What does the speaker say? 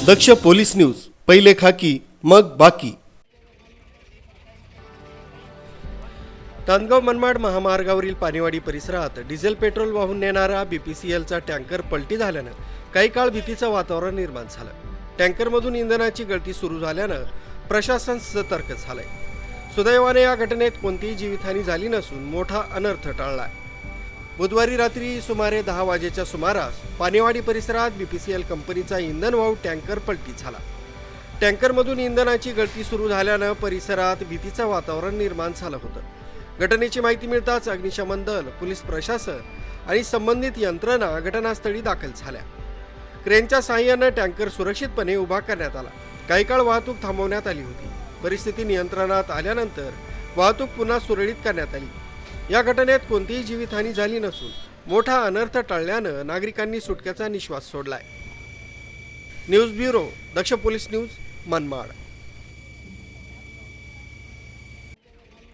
दक्ष police news, पहिले खाकी मग बाकी। तांदगाव मनमाड महामार्गावरील पाणीवाडी परिसरात डिझेल पेट्रोल वाहून नेणारा बीपीसीएलचा टँकर पलटी झाल्यानं काही काळ भीतीचं वातावरण निर्माण झालं। टँकरमधून इंधनाची गळती सुरू झाल्यानं प्रशासन सतर्क झालंय। सुदैवाने या घटनेत कोणतीही जीवितहानी झाली नसून मोठा अनर्थ टळलाय। बुधवारी रात्री सुमारे 10 वाजेच्या सुमारास पाणीवाडी परिसरात बीपीसीएल कंपनीचा इंधन वाहू टँकर पलटी झाला। टँकरमधून इंधनाची गळती सुरू झाल्यानं परिसरात भीतीचं वातावरण निर्माण झालं होतं। घटनेची माहिती मिळताच अग्निशमन दल, पोलीस प्रशासन आणि संबंधित यंत्रणा घटनास्थळी दाखल झाल्या। क्रेनच्या सहाय्याने टँकर सुरक्षितपणे उभा करण्यात आला। काही काळ वाहतूक थांबवण्यात आली होती। परिस्थिती नियंत्रणात आल्यानंतर वाहतूक पुन्हा सुरळीत करण्यात आली। या घटनेत कोणतीही जीवितहानी झाली नसून मोठा अनर्थ टळल्यानं नागरिकांनी सुटकेचा निश्वास सोडलाय। न्यूज ब्युरो, दक्ष पोलीस न्यूज, मनमाड।